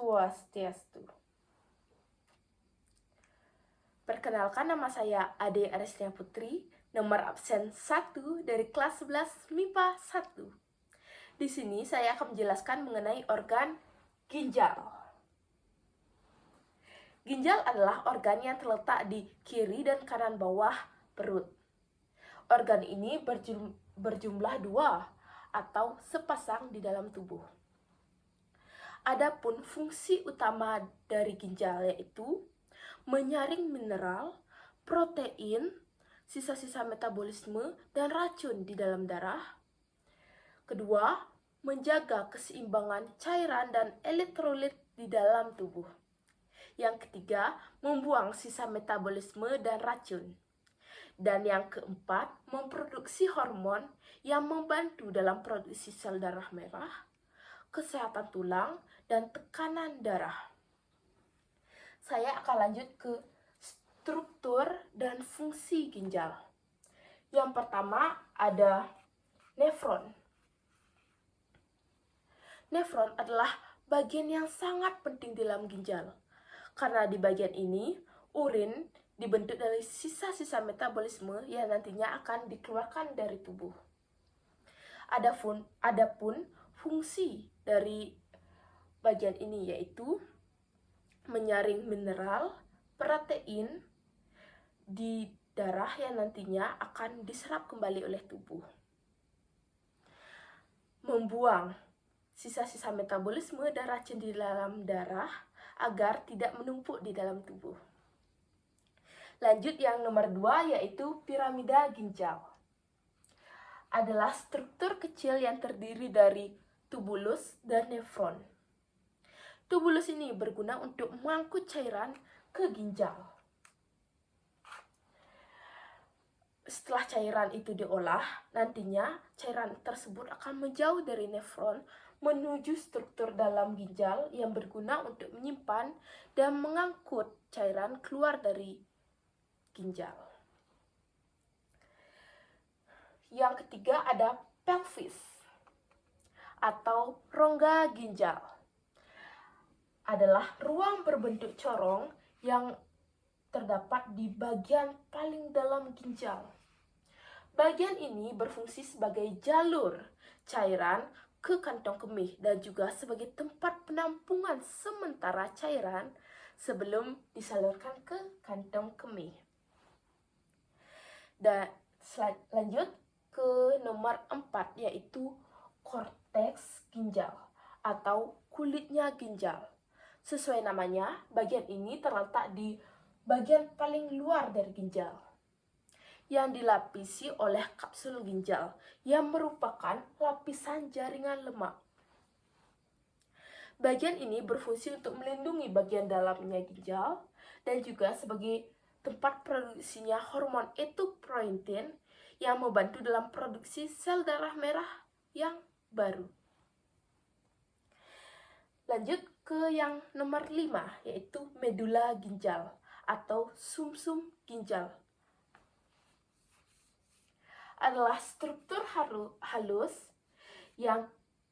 Swastiastu. Perkenalkan, nama saya Ade Areslia Putri, nomor absen 1 dari kelas 11 MIPA 1. Di sini saya akan menjelaskan mengenai organ ginjal. Ginjal adalah organ yang terletak di kiri dan kanan bawah perut. Organ ini berjumlah 2 atau sepasang di dalam tubuh. Adapun fungsi utama dari ginjal yaitu menyaring mineral, protein, sisa-sisa metabolisme, dan racun di dalam darah. Kedua, menjaga keseimbangan cairan dan elektrolit di dalam tubuh. Yang ketiga, membuang sisa metabolisme dan racun. Dan yang keempat, memproduksi hormon yang membantu dalam produksi sel darah merah, kesehatan tulang, dan tekanan darah. Saya akan lanjut ke struktur dan fungsi ginjal. Yang pertama ada nefron. Nefron adalah bagian yang sangat penting dalam ginjal, karena di bagian ini urin dibentuk dari sisa-sisa metabolisme yang nantinya akan dikeluarkan dari tubuh. Adapun fungsi dari bagian ini yaitu menyaring mineral, protein di darah yang nantinya akan diserap kembali oleh tubuh. Membuang sisa-sisa metabolisme dan racun di dalam darah agar tidak menumpuk di dalam tubuh. Lanjut yang nomor 2 yaitu piramida ginjal. Adalah struktur kecil yang terdiri dari tubulus dan nefron. Tubulus ini berguna untuk mengangkut cairan ke ginjal. Setelah cairan itu diolah, nantinya cairan tersebut akan menjauh dari nefron menuju struktur dalam ginjal yang berguna untuk menyimpan dan mengangkut cairan keluar dari ginjal. Yang ketiga ada pelvis atau rongga ginjal. Adalah ruang berbentuk corong yang terdapat di bagian paling dalam ginjal. Bagian ini berfungsi sebagai jalur cairan ke kantong kemih dan juga sebagai tempat penampungan sementara cairan sebelum disalurkan ke kantong kemih. Dan lanjut ke nomor 4 yaitu korteks ginjal atau kulitnya ginjal. Sesuai namanya, bagian ini terletak di bagian paling luar dari ginjal yang dilapisi oleh kapsul ginjal yang merupakan lapisan jaringan lemak. Bagian ini berfungsi untuk melindungi bagian dalamnya ginjal dan juga sebagai tempat produksinya hormon eritropoietin yang membantu dalam produksi sel darah merah yang baru. Lanjut ke yang nomor 5 yaitu medula ginjal atau sumsum ginjal. Adalah struktur halus yang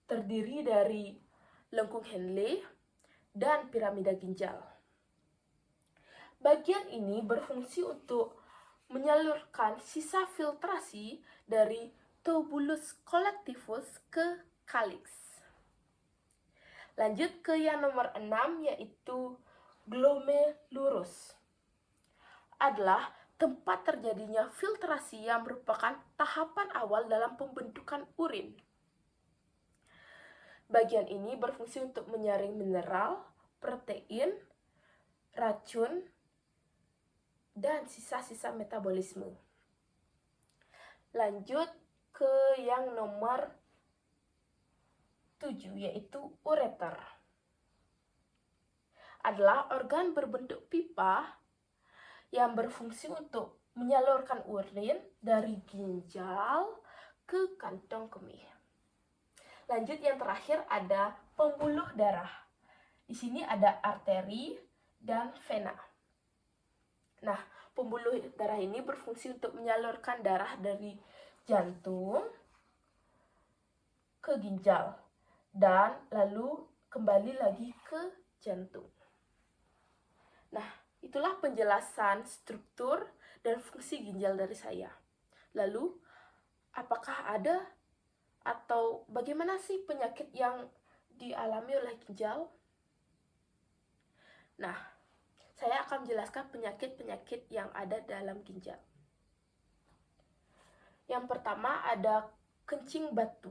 terdiri dari lengkung Henle dan piramida ginjal. Bagian ini berfungsi untuk menyalurkan sisa filtrasi dari tubulus collectivus ke calyx. Lanjut ke yang nomor 6 yaitu glomerulus. Adalah tempat terjadinya filtrasi yang merupakan tahapan awal dalam pembentukan urin. Bagian ini berfungsi untuk menyaring mineral, protein, racun, dan sisa-sisa metabolisme. Lanjut ke yang nomor 7 yaitu ureter. Adalah organ berbentuk pipa yang berfungsi untuk menyalurkan urin dari ginjal ke kantong kemih. Lanjut yang terakhir ada pembuluh darah. Di sini ada arteri dan vena. Nah, pembuluh darah ini berfungsi untuk menyalurkan darah dari jantung ke ginjal dan lalu kembali lagi ke jantung. Nah, itulah penjelasan struktur dan fungsi ginjal dari saya. Lalu, apakah ada atau bagaimana sih penyakit yang dialami oleh ginjal? Nah, saya akan menjelaskan penyakit-penyakit yang ada dalam ginjal. Yang pertama ada kencing batu,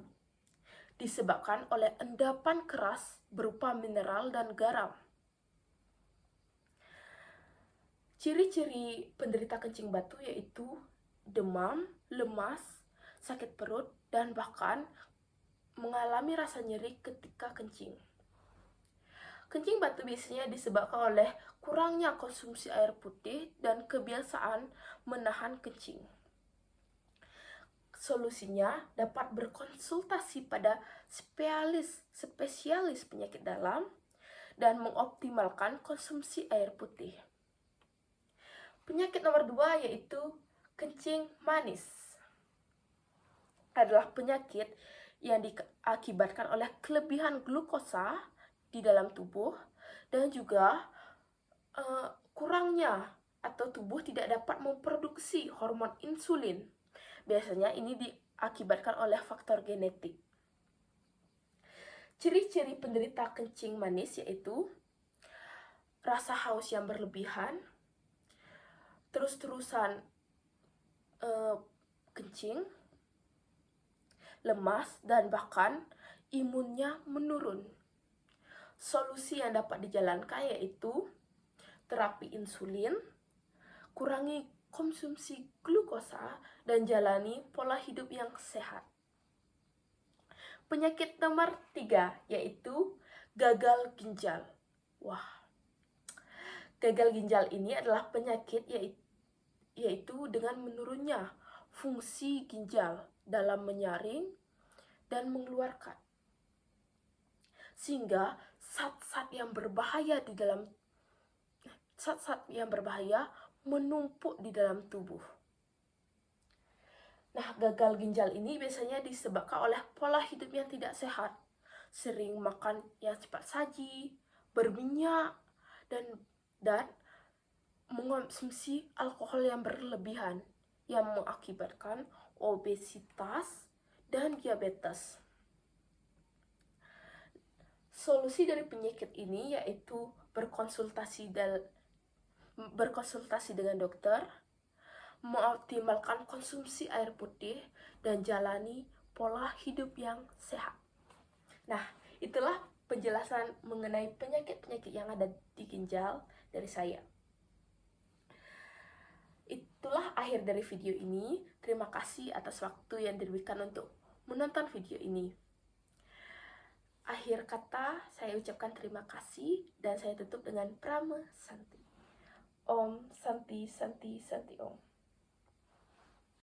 disebabkan oleh endapan keras berupa mineral dan garam. Ciri-ciri penderita kencing batu yaitu demam, lemas, sakit perut, dan bahkan mengalami rasa nyeri ketika kencing. Kencing batu biasanya disebabkan oleh kurangnya konsumsi air putih dan kebiasaan menahan kencing. Solusinya dapat berkonsultasi pada spesialis penyakit dalam dan mengoptimalkan konsumsi air putih. Penyakit nomor 2 yaitu kencing manis. Adalah penyakit yang diakibatkan oleh kelebihan glukosa di dalam tubuh dan juga kurangnya atau tubuh tidak dapat memproduksi hormon insulin. Biasanya ini diakibatkan oleh faktor genetik. Ciri-ciri penderita kencing manis yaitu rasa haus yang berlebihan, terus-terusan kencing, lemas, dan bahkan imunnya menurun. Solusi yang dapat dijalankan yaitu terapi insulin, kurangi konsumsi glukosa, dan jalani pola hidup yang sehat. Penyakit nomor 3 yaitu gagal ginjal. Wah, gagal ginjal ini adalah penyakit yaitu dengan menurunnya fungsi ginjal dalam menyaring dan mengeluarkan. Sehingga zat-zat yang berbahaya menumpuk di dalam tubuh. Nah, gagal ginjal ini biasanya disebabkan oleh pola hidup yang tidak sehat, sering makan yang cepat saji, berminyak, dan mengonsumsi alkohol yang berlebihan yang mengakibatkan obesitas dan diabetes. Solusi dari penyakit ini yaitu berkonsultasi dengan dokter, mengoptimalkan konsumsi air putih, dan jalani pola hidup yang sehat. Nah, itulah penjelasan mengenai penyakit-penyakit yang ada di ginjal dari saya. Itulah akhir dari video ini. Terima kasih atas waktu yang diberikan untuk menonton video ini. Akhir kata, saya ucapkan terima kasih dan saya tutup dengan Prama Santi. Om Santi Santi Santi Om.